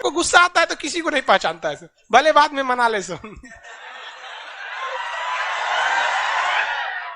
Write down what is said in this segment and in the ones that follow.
सबको गुस्सा आता है तो किसी को नहीं पहचानता है, भले बाद में मना ले सो।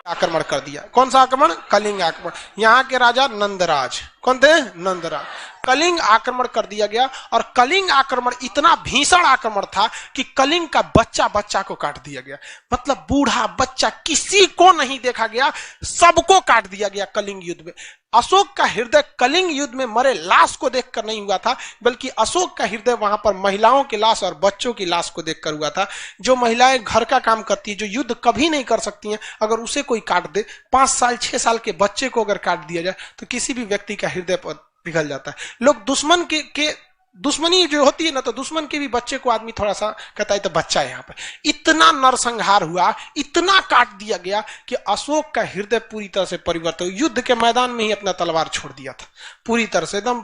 आक्रमण कर दिया। कौन सा आक्रमण? कलिंग आक्रमण। यहाँ के राजा नंदराज, कौन थे? नंदराज। कलिंग आक्रमण कर दिया गया और कलिंग आक्रमण इतना भीषण आक्रमण था कि कलिंग का बच्चा बच्चा को काट दिया गया। मतलब बूढ़ा बच्चा किसी को नहीं देखा गया, सबको काट दिया गया कलिंग युद्ध में। अशोक का हृदय कलिंग युद्ध में मरे लाश को देखकर नहीं हुआ था, बल्कि अशोक का हृदय वहां पर महिलाओं की लाश और बच्चों की लाश को देखकर हुआ था। जो महिलाएं घर का काम करती है, जो युद्ध कभी नहीं कर सकती हैं, अगर उसे कोई काट दे, 5 साल 6 साल के बच्चे को अगर काट दिया जाए तो किसी भी व्यक्ति का हृदय पिघल जाता है। लोग दुश्मन के दुश्मनी जो होती है ना, तो दुश्मन के भी बच्चे को आदमी थोड़ा सा कहता है तो बच्चा है। यहाँ पे इतना नरसंहार हुआ, इतना काट दिया गया कि अशोक का हृदय पूरी तरह से परिवर्तन, युद्ध के मैदान में ही अपना तलवार छोड़ दिया था पूरी तरह से। एकदम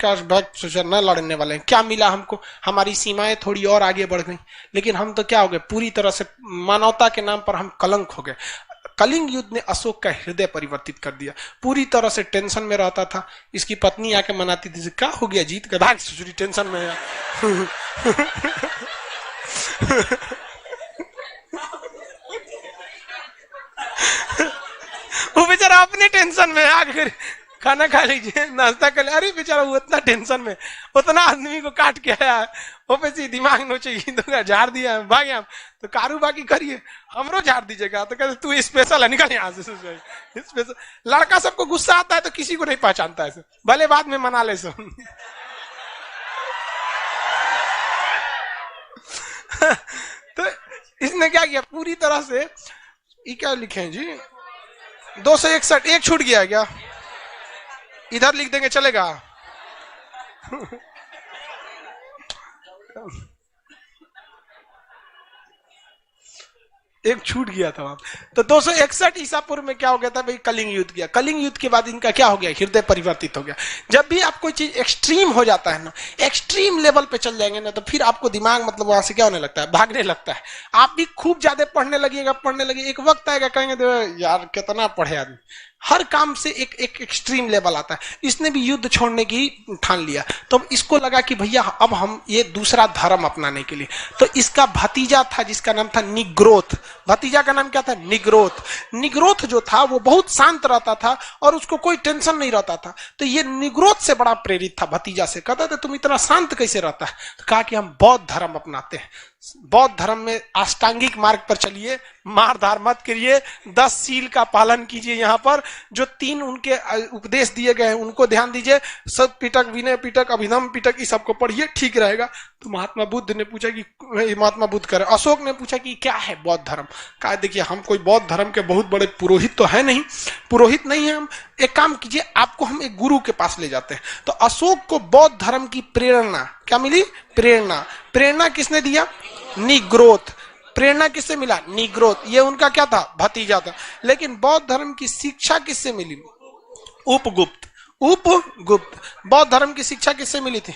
क्या न लड़ने वाले हैं, क्या मिला हमको, हमारी सीमाएं थोड़ी और आगे बढ़ गई, लेकिन हम तो क्या हो गए, पूरी तरह से मानवता के नाम पर हम कलंक हो गए। कलिंग युद्ध ने अशोक का हृदय परिवर्तित कर दिया। पूरी तरह से टेंशन में रहता था। इसकी पत्नी आके मनाती थी, क्या हो गया, जीत गए, भाग ससुरी, टेंशन में है। वो बेचारा अपने टेंशन में आकर खाना खा लीजिए, नाश्ता कर ले, अरे बेचारा वो इतना टेंशन में, उतना आदमी को काट के आया, वो पे दिमाग नोचेगी तो झाड़ दिया, भागे हम तो कारू बाकी करिए, हमरो झाड़ दीजिएगा, तो कहते तू स्पेशल है, निकल यहाँ से। स्पेशल लड़का सबको गुस्सा आता है तो किसी को नहीं पहचानता है, भले बाद में मना ले सो। तो इसने क्या किया, पूरी तरह से, ये क्या लिखे हैं जी, 261, एक छूट गया क्या, इधर लिख देंगे चलेगा। एक छूट गया था वहां। तो 261 ईसा पूर्व में क्या हो गया था भाई, कलिंग युद्ध किया। कलिंग युद्ध के बाद इनका क्या हो गया, हृदय परिवर्तित हो गया। जब भी आप कोई चीज एक्सट्रीम हो जाता है ना, एक्सट्रीम लेवल पे चल जाएंगे ना, तो फिर आपको दिमाग मतलब वहां से क्या होने लगता है, भागने लगता है। आप भी खूब ज्यादा पढ़ने लगिए, एक वक्त आएगा कहेंगे यार कितना पढ़े आदमी, हर काम से एक एक्सट्रीम लेवल आता है। इसने भी युद्ध छोड़ने की ठान लिया, तो इसको लगा कि भैया अब हम ये दूसरा धर्म अपनाने के लिए, तो इसका भतीजा था जिसका नाम था निग्रोथ। भतीजा का नाम क्या था, निग्रोथ। निग्रोथ जो था वो बहुत शांत रहता था और उसको कोई टेंशन नहीं रहता था। तो ये निग्रोथ से बड़ा प्रेरित था भतीजा से, कहता था तुम इतना शांत कैसे रहता है, तो कहा कि हम बौद्ध धर्म अपनाते हैं। बौद्ध धर्म में अष्टांगिक मार्ग पर चलिए, मार धार मत करिए, 10 सील का पालन कीजिए। यहाँ पर जो 3 उनके उपदेश दिए गए हैं उनको ध्यान दीजिए, सत पिटक, विनय पिटक, अभिनव पिटक, इस सबको पढ़िए, ठीक रहेगा। तो महात्मा बुद्ध ने पूछा कि महात्मा बुद्ध करे, अशोक ने पूछा कि क्या है बौद्ध धर्म। कहा देखिए हम कोई बौद्ध धर्म के बहुत बड़े पुरोहित तो है नहीं, पुरोहित नहीं है हम, एक काम कीजिए आपको हम एक गुरु के पास ले जाते हैं। तो अशोक को बौद्ध धर्म की प्रेरणा क्या मिली, प्रेरणा किसने दिया, निग्रोथ। प्रेरणा किससे मिला, निग्रोथ। ये उनका क्या था, भतीजा था। लेकिन बौद्ध धर्म की शिक्षा किससे मिली, उपगुप्त। बौद्ध धर्म की शिक्षा किससे मिली थी,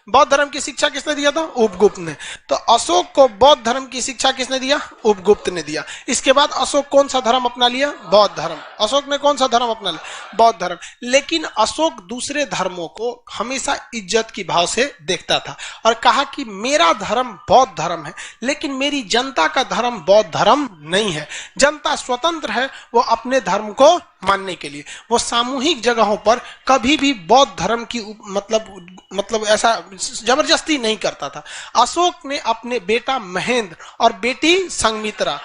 बौद्ध धर्म की शिक्षा किसने दिया था, उपगुप्त ने। तो अशोक को बौद्ध धर्म की शिक्षा किसने दिया, उपगुप्त ने दिया। इसके बाद अशोक कौन सा धर्म अपना लिया, बौद्ध धर्म। अशोक ने कौन सा धर्म अपना लिया, बौद्ध धर्म। लेकिन अशोक दूसरे धर्मों को हमेशा इज्जत की भाव से देखता था और कहा कि मेरा धर्म बौद्ध धर्म है, लेकिन मेरी जनता का धर्म बौद्ध धर्म नहीं है। जनता स्वतंत्र है वो अपने धर्म को मानने के लिए, वो सामूहिक जगहों पर कभी भी बौद्ध धर्म की मतलब ऐसा जबरदस्ती नहीं करता था। अशोक ने अपने बेटा महेंद्र और बेटी संघमित्रा,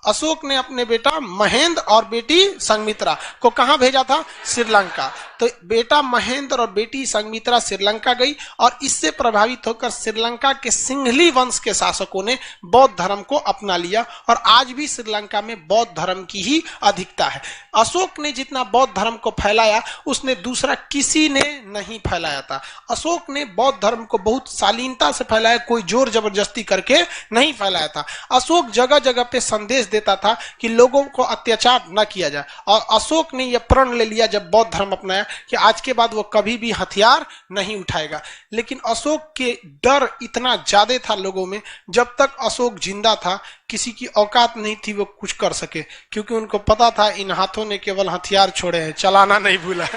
अशोक ने अपने बेटा महेंद्र और बेटी संघमित्रा को कहां भेजा था, श्रीलंका। तो बेटा महेंद्र और बेटी संघमित्रा श्रीलंका गई और इससे प्रभावित होकर श्रीलंका के सिंघली वंश के शासकों ने बौद्ध धर्म को अपना लिया और आज भी श्रीलंका में बौद्ध धर्म की ही अधिकता है। अशोक ने जितना बौद्ध धर्म को फैलाया उसने दूसरा किसी ने नहीं फैलाया था। अशोक ने बौद्ध धर्म को बहुत शालीनता से फैलाया, कोई जोर जबरदस्ती करके नहीं फैलाया था। अशोक जगह जगह पे संदेश देता था कि लोगों को अत्याचार न किया जाए और अशोक ने यह प्रण ले लिया जब बौद्ध धर्म अपनाया कि आज के बाद वो कभी भी हथियार नहीं उठाएगा। लेकिन अशोक के डर इतना ज्यादा था लोगों में, जब तक अशोक जिंदा था किसी की औकात नहीं थी वो कुछ कर सके, क्योंकि उनको पता था इन हाथों ने केवल हथियार छोड़े हैं, चलाना नहीं भूला।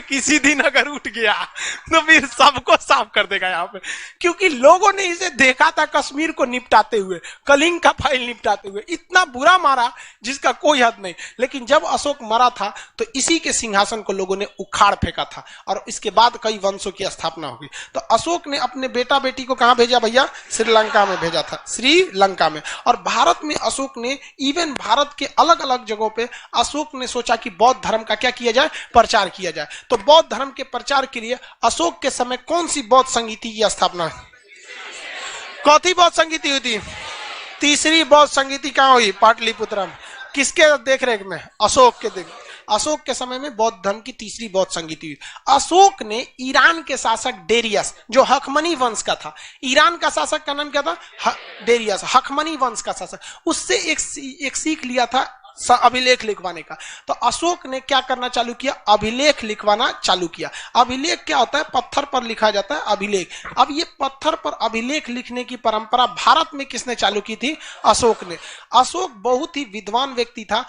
किसी दिन अगर उठ गया तो फिर सबको साफ कर देगा यहाँ पे, क्योंकि लोगों ने इसे देखा था कश्मीर को निपटाते हुए, कलिंग का फाइल निपटाते हुए, इतना बुरा मारा जिसका कोई हद नहीं। लेकिन जब अशोक मरा था तो इसी के सिंहासन को लोगों ने उखाड़ फेंका था और इसके बाद कई वंशों की स्थापना होगी। तो अशोक ने अपने बेटा बेटी को कहां भेजा भैया? श्रीलंका में भेजा था, श्रीलंका में। और भारत में अशोक ने, इवन भारत के अलग अलग जगहों पे अशोक ने सोचा कि बौद्ध धर्म का क्या किया जाए? प्रचार किया जाए। तो बौद्ध धर्म के प्रचार के लिए अशोक के समय कौन सी बौद्ध संगीति की स्थापना हुई? चौथी बौद्ध संगीति हुई थी। तीसरी बौद्ध संगीति कहां हुई? पाटलिपुत्र में। किसके देखरेख में? अशोक के देख। अशोक के समय में बौद्ध धर्म की तीसरी बौद्ध संगीति हुई। अशोक ने ईरान के शासक डेरियस, जो हकमनी वंश का था, ईरान का शासक का नाम क्या था? डेरियस, हकमनी वंश का शासक, उससे एक सीख लिया था अभिलेख लिखवाने का। तो अशोक ने क्या करना चालू किया? अभिलेख लिखवाना चालू किया। अभिलेख क्या होता है? पत्थर पर लिखा जाता है अभिलेख। अब ये पत्थर पर अभिलेख लिखने की परंपरा भारत में किसने चालू की थी? अशोक ने। अशोक बहुत ही विद्वान व्यक्ति था।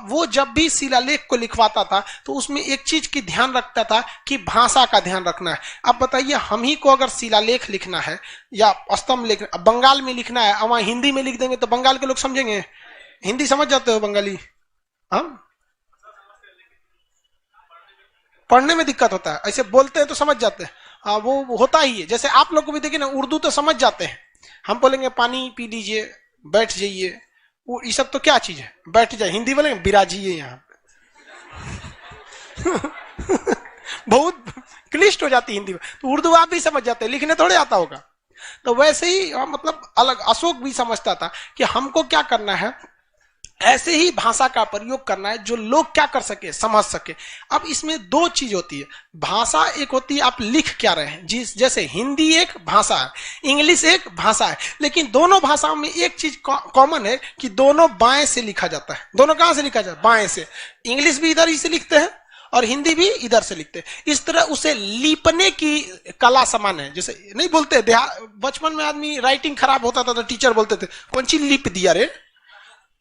वो जब भी शिलालेख को लिखवाता था तो उसमें एक चीज की ध्यान रखता था कि भाषा का ध्यान रखना है। अब बताइए, हम ही को अगर शिलालेख लिखना है या स्तंभ लिखना, बंगाल में लिखना है, वहां हिंदी में लिख देंगे तो बंगाल के लोग समझेंगे? हिंदी समझ जाते हो बंगाली? हम पढ़ने में दिक्कत होता है, ऐसे बोलते हैं तो समझ जाते हैं। हाँ, वो होता ही है। जैसे आप लोग को भी देखिए ना, उर्दू तो समझ जाते हैं। हम बोलेंगे पानी पी लीजिए, बैठ जाइए, वो ये सब तो क्या चीज है? बैठ जाए। हिंदी बोलेंगे बिराजिए यहाँ पे। बहुत क्लिष्ट हो जाती है हिंदी में। तो उर्दू आप भी समझ जाते हैं, लिखने थोड़े आता होगा। तो वैसे ही मतलब अलग अशोक भी समझता था कि हमको क्या करना है, ऐसे ही भाषा का प्रयोग करना है जो लोग क्या कर सके, समझ सके। अब इसमें दो चीज होती है। भाषा एक होती है आप लिख क्या रहे हैं, जैसे हिंदी एक भाषा है, इंग्लिश एक भाषा है, लेकिन दोनों भाषाओं में एक चीज कॉमन है कि दोनों बाएं से लिखा जाता है। दोनों कहां से लिखा जाता है? बाएं से। इंग्लिश भी इधर ही से लिखते हैं और हिंदी भी इधर से लिखते हैं। इस तरह उसे लिपने की कला समान है। जैसे नहीं बोलते, बचपन में आदमी राइटिंग खराब होता था तो टीचर बोलते थे कौन सी लिप दिया रे?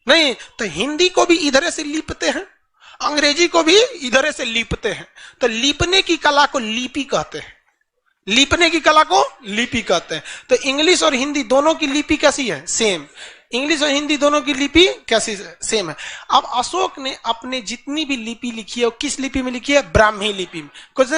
नहीं, तो हिंदी को भी इधर से लिपते हैं, अंग्रेजी को भी इधर से लिपते हैं। तो लिपने की कला को लिपि कहते हैं। लिपने की कला को लिपि कहते हैं। तो इंग्लिश और हिंदी दोनों की लिपि कैसी है? सेम। इंग्लिश और हिंदी दोनों की लिपि कैसी? सेम है। अब अशोक ने अपने जितनी भी लिपि लिखी है वो किस लिपि में लिखी है? ब्राह्मी लिपि में। कुछ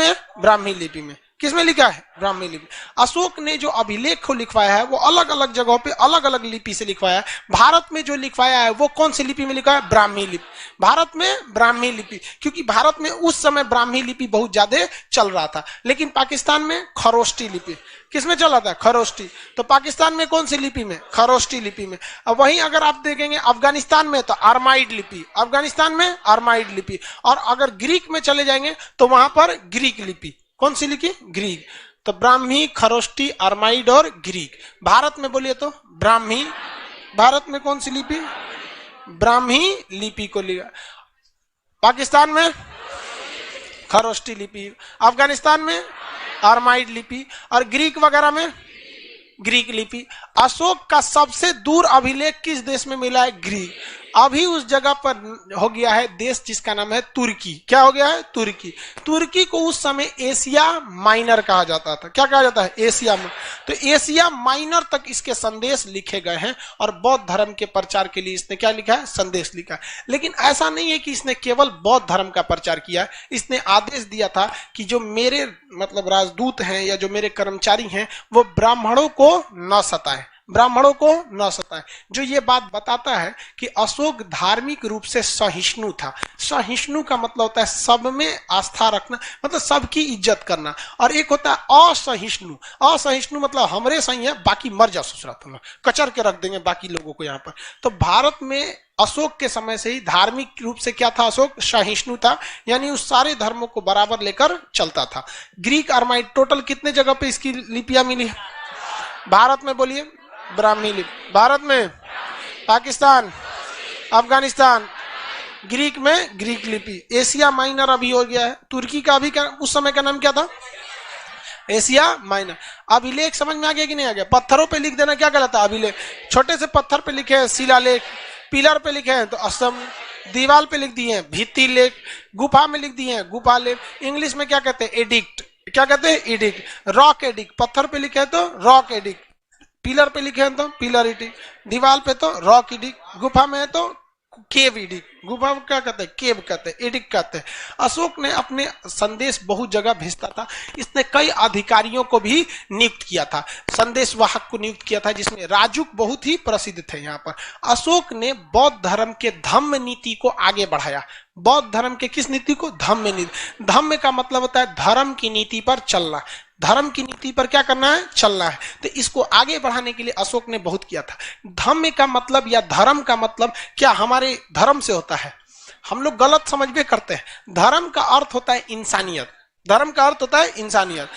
ब्राह्मी लिपि में। किसमें लिखा है? ब्राह्मी लिपि। अशोक ने जो अभिलेख को लिखवाया है वो अलग अलग जगहों पे अलग अलग लिपि से लिखवाया है। भारत में जो लिखवाया है वो कौन सी लिपि में लिखा है? ब्राह्मी लिपि। भारत में ब्राह्मी लिपि, क्योंकि भारत में उस समय ब्राह्मी लिपि बहुत ज्यादा चल रहा था। लेकिन पाकिस्तान में खरोष्टी लिपि। किसमें चला था? खरोष्टी। तो पाकिस्तान में कौन सी लिपि में? खरोष्टी लिपि में। अब वहीं अगर आप देखेंगे अफगानिस्तान में तो अरमाइड लिपि, अफगानिस्तान में अरमाइड लिपि। और अगर ग्रीक में चले जाएंगे तो वहां पर ग्रीक लिपि। कौन सी लिपि? ग्रीक। तो ब्राह्मी, खरोष्टी, अरमाइड और ग्रीक। भारत में बोलिए तो ब्राह्मी। भारत में कौन सी लिपि? ब्राह्मी लिपि को लिया। पाकिस्तान में खरोष्टी लिपि, अफगानिस्तान में अरमाइड लिपि और ग्रीक वगैरह में ग्रीक लिपि। अशोक का सबसे दूर अभिलेख किस देश में मिला है? ग्रीक। अभी उस जगह पर हो गया है देश जिसका नाम है तुर्की। क्या हो गया है? तुर्की। तुर्की को उस समय एशिया माइनर कहा जाता था। क्या कहा जाता है? एशिया में। तो एशिया माइनर तक इसके संदेश लिखे गए हैं और बौद्ध धर्म के प्रचार के लिए इसने क्या लिखा है? संदेश लिखा है। लेकिन ऐसा नहीं है कि इसने केवल बौद्ध धर्म का प्रचार किया है। इसने आदेश दिया था कि जो मेरे मतलब राजदूत हैं या जो मेरे कर्मचारी हैं वो ब्राह्मणों को न सताएं, ब्राह्मणों को न सताएं। जो ये बात बताता है कि अशोक धार्मिक रूप से सहिष्णु था। सहिष्णु का मतलब होता है सब में आस्था रखना, मतलब सबकी इज्जत करना। और एक होता है असहिष्णु। असहिष्णु मतलब हमरे सही है, बाकी मर जा ससुरा, तुम कचर के रख देंगे बाकी लोगों को यहाँ पर। तो भारत में अशोक के समय से ही धार्मिक रूप से क्या था? अशोक सहिष्णु था, यानी उस सारे धर्मों को बराबर लेकर चलता था। ग्रीक, अरमाइड, टोटल कितने जगह पे इसकी लिपियां मिली? भारत में बोलिए ब्राह्मी लिपि, भारत में, पाकिस्तान, अफगानिस्तान, ग्रीक में ग्रीक लिपि। एशिया माइनर अभी हो गया है। तुर्की का अभी उस समय का नाम क्या था? Asia minor. अभिलेख समझ में आ गया कि नहीं आ गया? पत्थरों पे लिख देना क्या कहलाता है? अभिलेख। छोटे से पत्थर पे लिखे हैं शिलालेख, पिलर पे लिखे हैं तो स्तंभ, दीवार पे लिख दिए हैं भित्ति लेख, गुफा में लिख दिए हैं गुफा लेख। इंग्लिश में क्या कहते हैं? एडिक्ट। क्या कहते हैं? एडिक्ट। रॉक एडिक्ट, पत्थर पे लिखे तो रॉक एडिक्ट, पिलर पे लिखे हैं तो पिलर एडिक्ट, दीवार पे तो रॉक एडिक्ट, गुफा में है तो केव एडिक्ट। गुफा क्या कहते हैं? केव कहते हैं, एडिक्ट कहते हैं। अशोक ने अपने संदेश बहुत जगह भेजता था। इसने कई अधिकारियों को भी नियुक्त किया था, संदेश वाहक को नियुक्त किया था, जिसमें राजुक बहुत ही प्रसिद्ध थे। यहाँ पर अशोक ने बौद्ध धर्म के धम्म नीति को आगे बढ़ाया। बौद्ध धर्म के किस नीति को? धम्म नीति। धम्म का मतलब होता है धर्म की नीति पर चलना, धर्म की नीति पर क्या करना है? चलना है। तो इसको आगे बढ़ाने के लिए अशोक ने बहुत किया था। धम्म का मतलब या धर्म का मतलब क्या हमारे धर्म से होता है? हम लोग गलत समझ में करते हैं। धर्म का अर्थ होता है इंसानियत, धर्म का अर्थ होता है इंसानियत,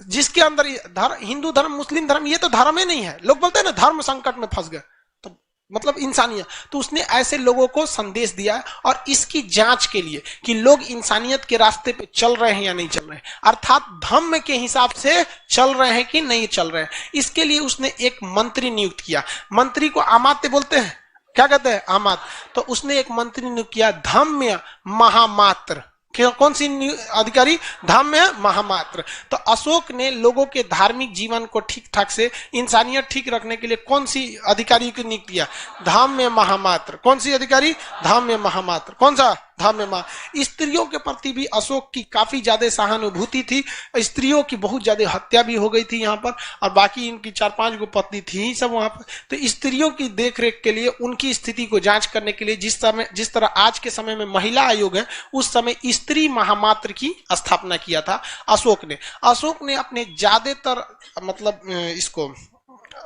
जिसके अंदर हिंदू धर्म, मुस्लिम धर्म, ये तो धर्म ही नहीं है। लोग बोलते हैं ना धर्म संकट में फंस गए, तो मतलब इंसानियत। तो उसने ऐसे लोगों को संदेश दिया और इसकी जांच के लिए कि लोग इंसानियत के रास्ते पे चल रहे हैं या नहीं चल रहे हैं, अर्थात धम्म के हिसाब से चल रहे हैं कि नहीं चल रहे हैं। इसके लिए उसने एक मंत्री नियुक्त किया। मंत्री को अमात्य बोलते हैं, क्या कहते हैं? अमात्य। तो उसने एक मंत्री नियुक्त किया, धम्म महामात्र। कौन सी अधिकारी? धम्म महामात्र। तो अशोक ने लोगों के धार्मिक जीवन को ठीक ठाक से, इंसानियत ठीक रखने के लिए कौन सी अधिकारी को नियुक्त किया? धम्म महामात्र। कौन सी अधिकारी? धम्म महामात्र। कौन सा? धम्म महा। स्त्रियों के प्रति भी अशोक की काफी ज्यादा सहानुभूति थी। स्त्रियों की बहुत ज्यादा हत्या भी हो गई थी यहाँ पर, और बाकी इनकी 4-5 गो पत्नी थी सब वहां पर। तो स्त्रियों की देखरेख के लिए, उनकी स्थिति को जांच करने के लिए, जिस तरह आज के समय में महिला आयोग है, उस समय स्त्री महामात्र की स्थापना किया था अशोक ने। अशोक ने अपने ज्यादातर मतलब इसको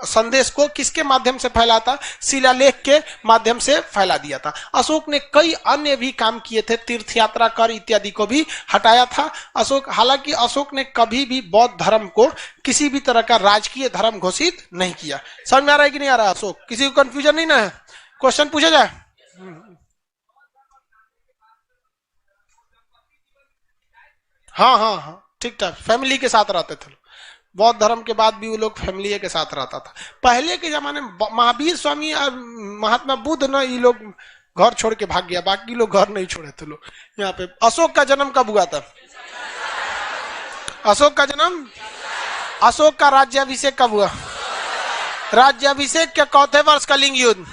संदेश को किसके माध्यम से फैला था? शिलालेख के माध्यम से फैला दिया था। अशोक ने कई अन्य भी काम किए थे, तीर्थ यात्रा कर इत्यादि को भी हटाया था अशोक। हालांकि अशोक ने कभी भी बौद्ध धर्म को किसी भी तरह का राजकीय धर्म घोषित नहीं किया। समझ में आ रहा है कि नहीं आ रहा? अशोक, किसी को कंफ्यूजन नहीं ना है? क्वेश्चन पूछा जाए? हाँ हाँ हाँ, ठीक ठाक, फैमिली के साथ रहते थे। बौद्ध धर्म के बाद भी वो लोग फैमिली के साथ रहता था। पहले के जमाने में महावीर स्वामी और महात्मा बुद्ध ना, ये लोग घर छोड़ के भाग गया, बाकी लोग घर नहीं छोड़े थे लोग। यहाँ पे अशोक का जन्म कब हुआ था? अशोक का जन्म, अशोक का राज्याभिषेक कब हुआ? राज्याभिषेक के चौथे वर्ष कलिंग युद्ध।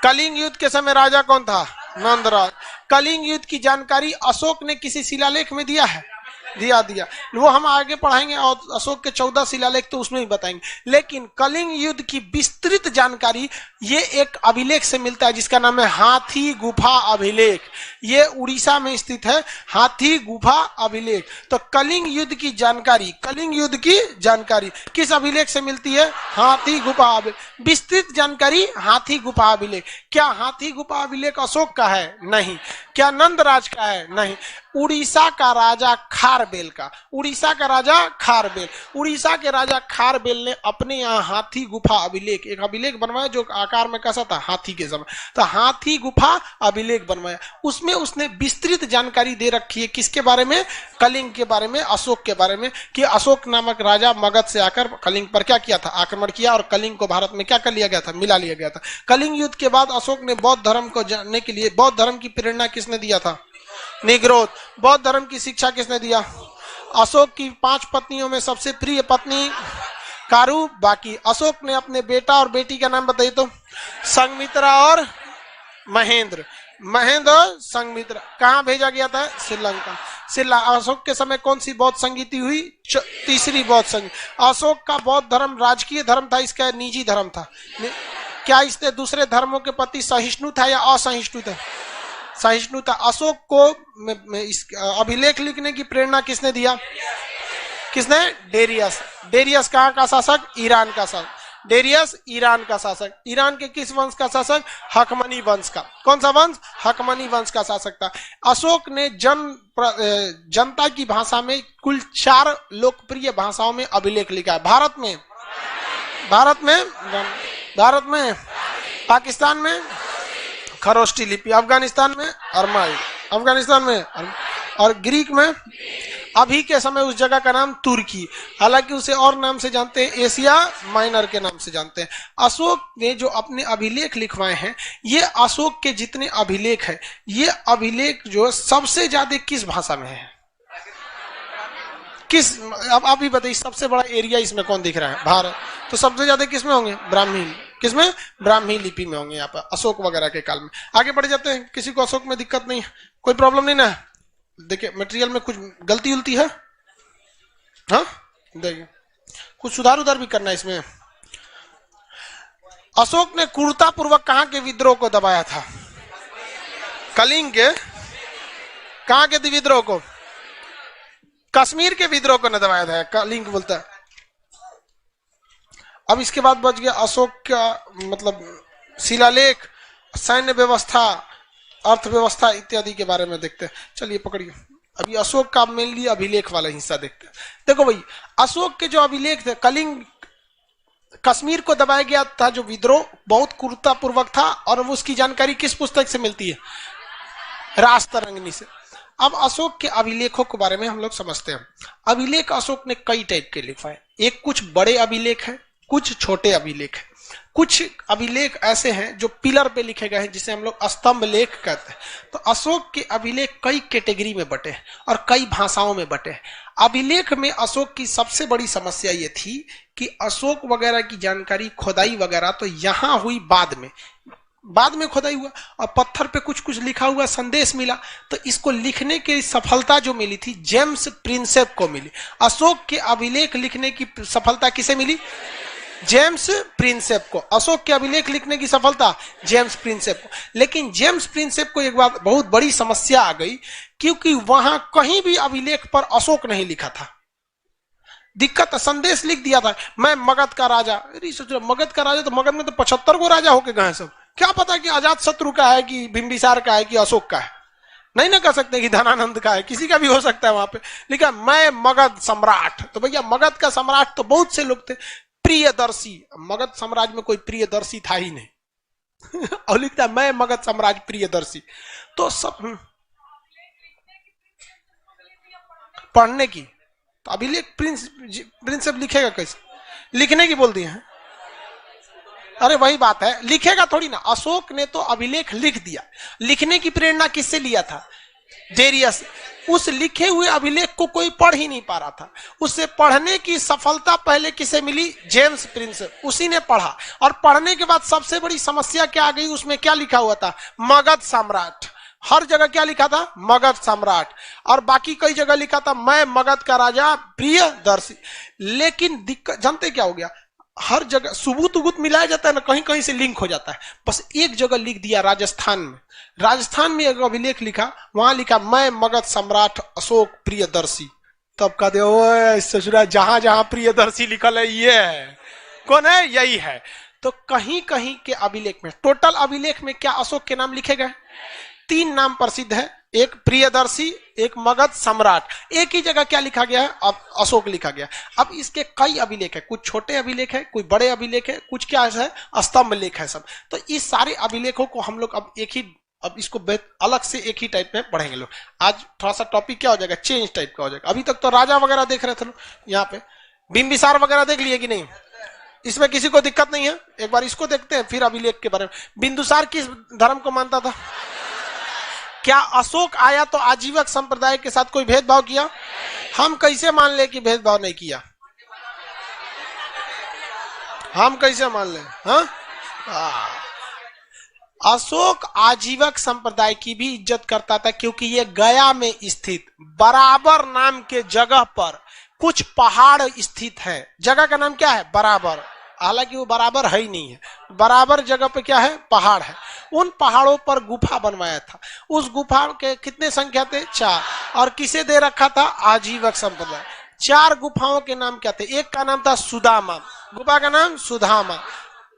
कलिंग युद्ध के समय राजा कौन था? नंदराज। कलिंग युद्ध की जानकारी अशोक ने किसी शिलालेख में दिया है? दिया। वो हम आगे पढ़ाएंगे, और अशोक के 14 शिलालेख तो उसमें ही बताएंगे। लेकिन कलिंग युद्ध की विस्तृत जानकारी ये एक अभिलेख से मिलता है, जिसका नाम है हाथी गुफा अभिलेख। ये उड़ीसा में स्थित है, हाथी गुफा अभिलेख। तो कलिंग युद्ध की जानकारी, कलिंग युद्ध की जानकारी किस अभिलेख से मिलती है? हाथी गुफा अभिलेख। विस्तृत जानकारी हाथी गुफा अभिलेख। क्या हाथी गुफा अभिलेख अशोक का है? नहीं। क्या नंदराज का है? नहीं। उड़ीसा का राजा खारबेल का, उड़ीसा का राजा खारबेल, उड़ीसा के राजा खारबेल ने अपने यहाँ हाथी गुफा अभिलेख, एक अभिलेख बनवाया जो आकार में कैसा था? हाथी के समय। तो हाथी गुफा अभिलेख बनवाया, उसमें उसने विस्तृत जानकारी दे रखी है किसके बारे में? कलिंग के बारे में, अशोक के बारे में, कि अशोक नामक राजा मगध से आकर कलिंग पर क्या किया था? आक्रमण किया, और कलिंग को भारत में क्या कर लिया गया था? मिला लिया गया था। कलिंग युद्ध के बाद अशोक ने बौद्ध धर्म को जानने के लिए, बौद्ध धर्म की प्रेरणा किसने दिया था? निग्रोध। बौद्ध धर्म की शिक्षा किसने दिया? अशोक की 5 पत्नियों में सबसे प्रिय पत्नी कारु। बाकी अशोक ने अपने बेटा और बेटी का नाम बताइए तो? संघमित्रा और महेंद्र। महेंद्र और संघमित्रा। कहाँ भेजा गया था? श्रीलंका। अशोक के समय कौन सी बौद्ध संगीति हुई? तीसरी बौद्ध संगीति। अशोक का बौद्ध धर्म राजकीय धर्म था, इसका निजी धर्म था। क्या इसने दूसरे धर्मों के प्रति सहिष्णु था या असहिष्णु था? सहिष्णु था। अशोक को इस अभिलेख लिखने की प्रेरणा किसने दिया? किसने? डेरियस। डेरियस कहाँ का शासक? ईरान का शासक। डेरियस ईरान का शासक। ईरान के किस वंश का शासक? हकमनी वंश का। कौन सा वंश? हकमनी वंश का शासक था। अशोक ने जनता की भाषा में कुल 4 लोकप्रिय भाषाओं में अभिलेख लिखा है। भारत में, पाकिस्तान में खरोष्टी लिपि, अफगानिस्तान में अरमाई, और ग्रीक में अभी के समय उस जगह का नाम तुर्की, हालांकि उसे और नाम से जानते हैं, एशिया माइनर के नाम से जानते हैं। अशोक ने जो अपने अभिलेख लिखवाए हैं, ये अशोक के जितने अभिलेख है, ये अभिलेख जो सबसे ज्यादा किस भाषा में है? किस, अब आप ही बताइए, सबसे बड़ा एरिया इसमें कौन दिख रहा है? भारत। तो सबसे ज्यादा किस में होंगे? ब्राह्मी। किसमें? ब्राह्मी लिपि में होंगे यहाँ पर, अशोक वगैरह के काल में। आगे बढ़ जाते हैं, किसी को अशोक में दिक्कत नहीं है, कोई प्रॉब्लम नहीं ना? देखिए मटेरियल में कुछ गलती उलती है, हाँ देखिए कुछ सुधार उधार भी करना है इसमें। अशोक ने क्रूरतापूर्वक कहां के विद्रोह को दबाया था? कलिंग के। कहां के विद्रोह को? कश्मीर के विद्रोह को न दबाया था, कलिंग बोलता है। अब इसके बाद बच गया अशोक का मतलब शिलालेख, सैन्य व्यवस्था, अर्थव्यवस्था इत्यादि के बारे में देखते हैं। चलिए पकड़िए, अभी अशोक का मेनली अभिलेख वाला हिस्सा देखते हैं। देखो भाई, अशोक के जो अभिलेख थे, कलिंग कश्मीर को दबाया गया था जो विद्रोह, बहुत क्रूरतापूर्वक था, और उसकी जानकारी किस पुस्तक से मिलती है? राजतरंगिणी से। अब अशोक के अभिलेखों के बारे में हम लोग समझते हैं। अभिलेख अशोक ने कई टाइप के लिखवाए, एक कुछ बड़े अभिलेख है, कुछ छोटे अभिलेख है। कुछ अभिलेख ऐसे हैं जो पिलर पे लिखे गए हैं, जिसे हम लोग स्तंभ लेख कहते हैं। तो अशोक के अभिलेख कई कैटेगरी में बटे हैं और कई भाषाओं में बटे हैं। अभिलेख में अशोक की सबसे बड़ी समस्या ये थी कि अशोक वगैरह की जानकारी, खोदाई वगैरह तो यहां हुई बाद में खोदाई हुआ, और पत्थर पे कुछ कुछ लिखा हुआ संदेश मिला, तो इसको लिखने की सफलता जो मिली थी जेम्स प्रिंसेप को मिली। अशोक के अभिलेख लिखने की सफलता किसे मिली? जेम्स प्रिंसेप को। अशोक के अभिलेख लिखने की सफलता जेम्स प्रिंसेप को। लेकिन जेम्स प्रिंसेप को एक बात, बहुत बड़ी समस्या आ गई, क्योंकि वहां कहीं भी अभिलेख पर अशोक नहीं लिखा था। दिक्कत, संदेश लिख दिया था, मैं मगध का राजा। अरे सोच रहे मगध का राजा, तो मगध में तो 75 को राजा होके गए सब, क्या पता कि अजात शत्रु का है कि बिंबिसार का है कि अशोक का है। नहीं ना कह सकते कि धनानंद का है, किसी का भी हो सकता है। वहां पे लिखा मैं मगध सम्राट, तो भैया मगध का सम्राट तो बहुत से लोग थे। प्रियदर्शी, मगध साम्राज्य में कोई प्रियदर्शी था ही नहीं और लिखता मैं मगध साम्राज्य प्रियदर्शी। तो सब पढ़ने की, तो अभिलेख प्रिंसेप लिखेगा कैसे? लिखने की बोल दिए हैं। अरे वही बात है, लिखेगा थोड़ी ना। अशोक ने तो अभिलेख लिख दिया, लिखने की प्रेरणा किससे लिया था? डेरियस। उस लिखे हुए अभिलेख को कोई पढ़ ही नहीं पा रहा था, उससे पढ़ने की सफलता पहले किसे मिली? James Prinsep. उसी ने पढ़ा, और पढ़ने के बाद सबसे बड़ी समस्या क्या आ गई? उसमें क्या लिखा हुआ था? मगध सम्राट। हर जगह क्या लिखा था? मगध सम्राट। और बाकी कई जगह लिखा था मैं मगध का राजा प्रियदर्शी। लेकिन दिक्कत जानते क्या हो गया? हर जगह सुबूत उबूत मिलाया जाता है ना, कहीं कहीं से लिंक हो जाता है। बस एक जगह लिख दिया, राजस्थान में। राजस्थान में एक अभिलेख लिखा, वहां लिखा मैं मगध सम्राट अशोक प्रियदर्शी। तब कहते ओए ससुरा, जहां जहां प्रियदर्शी लिखल है ये है, कौन है? यही है। तो कहीं कहीं के अभिलेख में, टोटल अभिलेख में क्या अशोक के नाम लिखे गए? 3 नाम प्रसिद्ध है, एक प्रियदर्शी, एक मगध सम्राट। एक ही जगह क्या लिखा गया है? अब अशोक लिखा गया। अब इसके कई अभिलेख है, कुछ छोटे अभिलेख है, कुछ बड़े अभिलेख है, कुछ क्या है? स्तंभ लेख है सब। तो इस सारे अभिलेखों को हम लोग अब इसको अलग से एक ही टाइप में पढ़ेंगे लोग। आज थोड़ा सा टॉपिक क्या हो जाएगा? चेंज टाइप का हो जाएगा। अभी तक तो राजा वगैरह देख रहे थे लोग, यहाँ पे बिंबिसार वगैरह देख लिए कि नहीं? इसमें किसी को दिक्कत नहीं है? एक बार इसको देखते हैं, फिर अभिलेख के बारे में। बिंदुसार किस धर्म को मानता था? क्या अशोक आया तो आजीवक संप्रदाय के साथ कोई भेदभाव किया? हम कैसे मान ले कि भेदभाव नहीं किया? हम कैसे मान ले? हाँ, अशोक आजीवक संप्रदाय की भी इज्जत करता था, क्योंकि ये गया में स्थित बराबर नाम के जगह पर कुछ पहाड़ स्थित है। जगह का नाम क्या है? बराबर। हालांकि वो बराबर है ही नहीं है, बराबर जगह पे क्या है? पहाड़ है। उन पहाड़ों पर गुफा बनवाया था। उस गुफा के कितने संख्या थे? 4। और किसे दे रखा था? आजीवक संप्रदाय। 4 गुफाओं के नाम क्या थे? एक का नाम था सुदामा, गुफा का नाम सुदामा,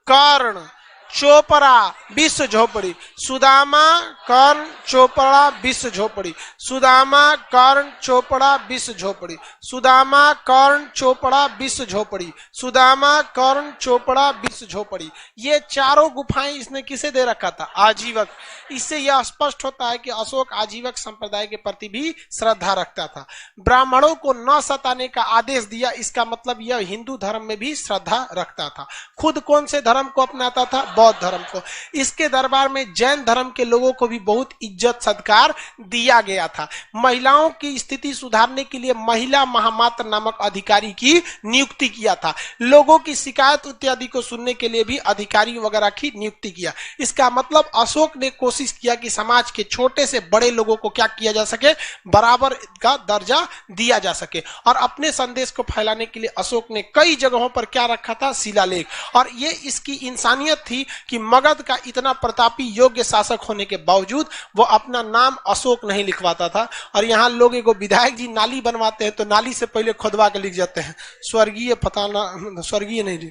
कर्ण, चोपड़ा विश्व झोपड़ी, सुदामा कर्ण चोपड़ा विश्व झोपड़ी, सुदामा कर्ण चोपड़ा विश्व झोपड़ी, सुदामा कर्ण चोपड़ा विश्व झोपड़ी, सुदामा कर्ण चोपड़ा विश्व झोपड़ी। ये चारों गुफाएं इसने किसे दे रखा था? आजीवक। इससे यह स्पष्ट होता है कि अशोक आजीवक संप्रदाय के प्रति भी श्रद्धा रखता था। ब्राह्मणों को न सताने का आदेश दिया, इसका मतलब यह हिंदू धर्म में भी श्रद्धा रखता था। खुद कौन से धर्म को अपनाता था? बौद्ध धर्म को। इसके दरबार में जैन धर्म के लोगों को भी बहुत इज्जत सत्कार दिया गया था। महिलाओं की स्थिति सुधारने के लिए महिला महामात्र नामक अधिकारी की नियुक्ति किया था। लोगों की शिकायत इत्यादि को सुनने के लिए भी अधिकारी वगैरह की नियुक्ति किया। इसका मतलब अशोक ने कोशिश किया कि समाज के छोटे से बड़े लोगों को क्या किया जा सके? बराबर का दर्जा दिया जा सके। और अपने संदेश को फैलाने के लिए अशोक ने कई जगहों पर क्या रखा था? शिलालेख। और ये इसकी इंसानियत थी कि मगध का इतना प्रतापी योग्य शासक होने के बावजूद वो अपना नाम अशोक नहीं लिखवाता था। और यहाँ लोग को विधायक जी नाली बनवाते हैं तो नाली से पहले खुदवा के लिख जाते हैं स्वर्गीय फलाना, स्वर्गीय नहीं,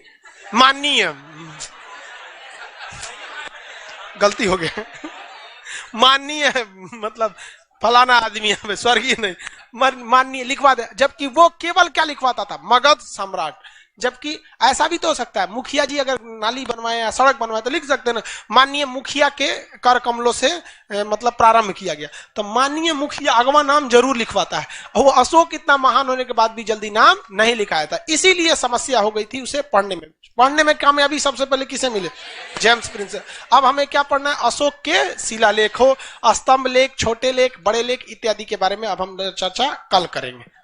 माननीय, गलती हो गया, माननीय मतलब फलाना आदमी है, स्वर्गीय नहीं, माननीय लिखवा दे। जबकि वो केवल क्या लिखवाता था? मगध सम्राट। जबकि ऐसा भी तो हो सकता है, मुखिया जी अगर नाली बनवाए या सड़क बनवाए तो लिख सकते हैं ना माननीय मुखिया के कर कमलों से मतलब प्रारंभ किया गया। तो माननीय मुखिया अगवा नाम जरूर लिखवाता है। वो अशोक इतना महान होने के बाद भी जल्दी नाम नहीं लिखाया था, इसीलिए समस्या हो गई थी उसे पढ़ने में कामयाबी सबसे पहले किसे मिले? James Prince. अब हमें क्या पढ़ना है? अशोक के शिलालेख हो, स्तंभ लेख, छोटे लेख, बड़े लेख इत्यादि के बारे में अब हम चर्चा कल करेंगे।